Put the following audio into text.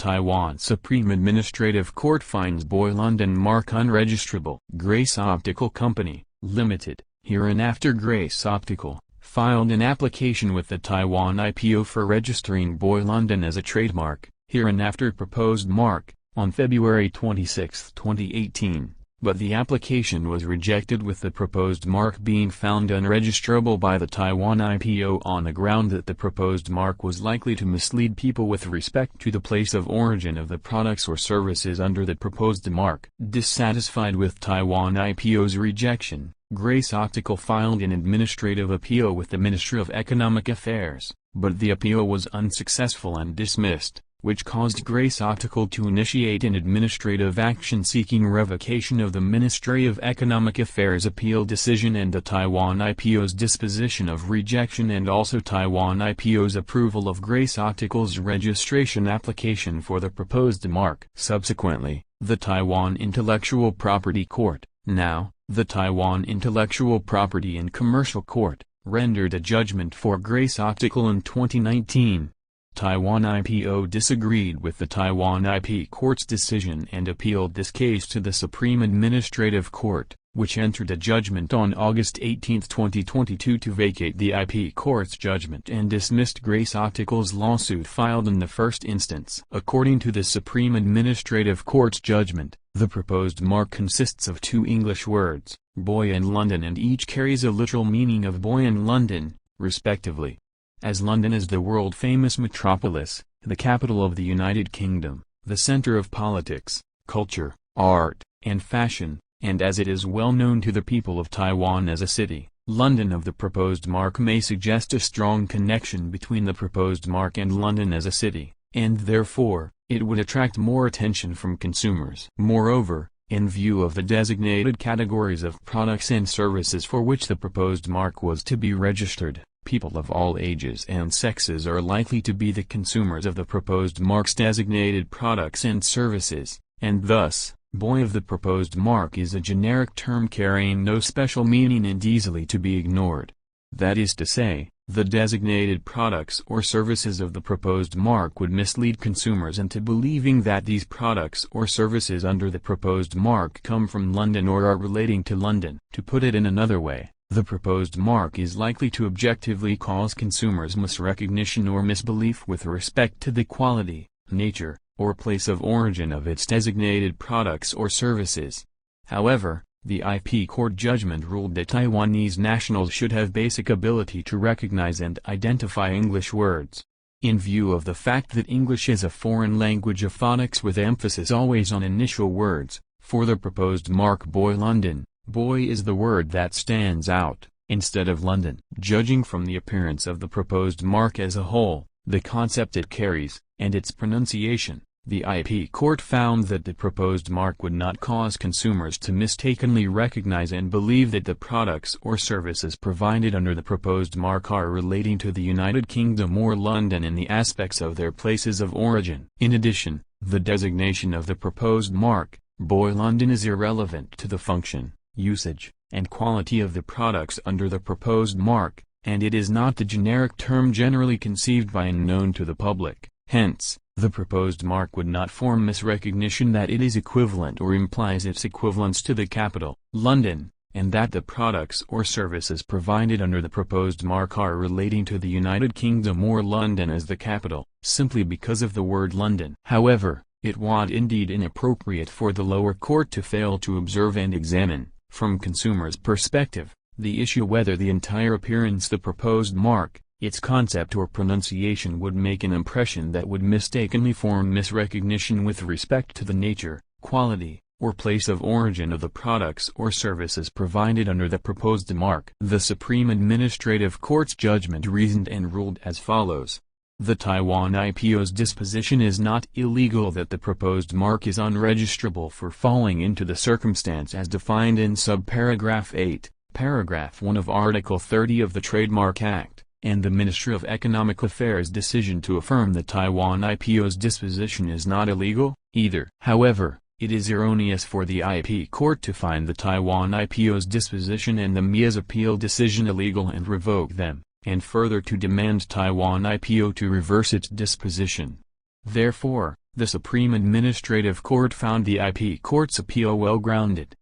Taiwan Supreme Administrative Court finds Boy London mark unregistrable. Grace Optical Company, Limited, hereinafter Grace Optical, filed an application with the Taiwan IPO for registering Boy London as a trademark, hereinafter proposed mark, on February 26, 2018. But the application was rejected with the proposed mark being found unregistrable by the Taiwan IPO on the ground that the proposed mark was likely to mislead people with respect to the place of origin of the products or services under the proposed mark. Dissatisfied with Taiwan IPO's rejection, Grace Optical filed an administrative appeal with the Ministry of Economic Affairs, but the appeal was unsuccessful and dismissed, which caused Grace Optical to initiate an administrative action seeking revocation of the Ministry of Economic Affairs appeal decision and the Taiwan IPO's disposition of rejection, and also Taiwan IPO's approval of Grace Optical's registration application for the proposed mark. Subsequently, the Taiwan Intellectual Property Court, now the Taiwan Intellectual Property and Commercial Court, rendered a judgment for Grace Optical in 2019. Taiwan IPO disagreed with the Taiwan IP Court's decision and appealed this case to the Supreme Administrative Court, which entered a judgment on August 18, 2022 to vacate the IP Court's judgment and dismissed Grace Optical's lawsuit filed in the first instance. According to the Supreme Administrative Court's judgment, the proposed mark consists of two English words, Boy and London, and each carries a literal meaning of Boy and London, respectively. As London is the world-famous metropolis, the capital of the United Kingdom, the center of politics, culture, art, and fashion, and as it is well known to the people of Taiwan as a city, London of the proposed mark may suggest a strong connection between the proposed mark and London as a city, and therefore, it would attract more attention from consumers. Moreover, in view of the designated categories of products and services for which the proposed mark was to be registered, people of all ages and sexes are likely to be the consumers of the proposed mark's designated products and services, and thus, Boy of the proposed mark is a generic term carrying no special meaning and easily to be ignored. That is to say, the designated products or services of the proposed mark would mislead consumers into believing that these products or services under the proposed mark come from London or are relating to London. To put it in another way, the proposed mark is likely to objectively cause consumers misrecognition or misbelief with respect to the quality, nature, or place of origin of its designated products or services. However, the IP Court judgment ruled that Taiwanese nationals should have basic ability to recognize and identify English words. In view of the fact that English is a foreign language of phonics with emphasis always on initial words, for the proposed mark Boy London, Boy is the word that stands out, instead of London. Judging from the appearance of the proposed mark as a whole, the concept it carries, and its pronunciation, the IP Court found that the proposed mark would not cause consumers to mistakenly recognize and believe that the products or services provided under the proposed mark are relating to the United Kingdom or London in the aspects of their places of origin. In addition, the designation of the proposed mark, Boy London, is irrelevant to the function, usage, and quality of the products under the proposed mark, and it is not the generic term generally conceived by and known to the public. Hence, the proposed mark would not form misrecognition that it is equivalent or implies its equivalence to the capital, London, and that the products or services provided under the proposed mark are relating to the United Kingdom or London as the capital, simply because of the word London. However, it was indeed inappropriate for the lower court to fail to observe and examine, from consumers' perspective, the issue whether the entire appearance the proposed mark, its concept or pronunciation would make an impression that would mistakenly form misrecognition with respect to the nature, quality, or place of origin of the products or services provided under the proposed mark. The Supreme Administrative Court's judgment reasoned and ruled as follows. The Taiwan IPO's disposition is not illegal that the proposed mark is unregistrable for falling into the circumstance as defined in subparagraph 8, paragraph 1 of Article 30 of the Trademark Act, and the Ministry of Economic Affairs' decision to affirm the Taiwan IPO's disposition is not illegal, either. However, it is erroneous for the IP Court to find the Taiwan IPO's disposition and the MIA's appeal decision illegal and revoke them, and further to demand Taiwan IPO to reverse its disposition. Therefore, The Supreme Administrative Court found the IP Court's appeal well-grounded.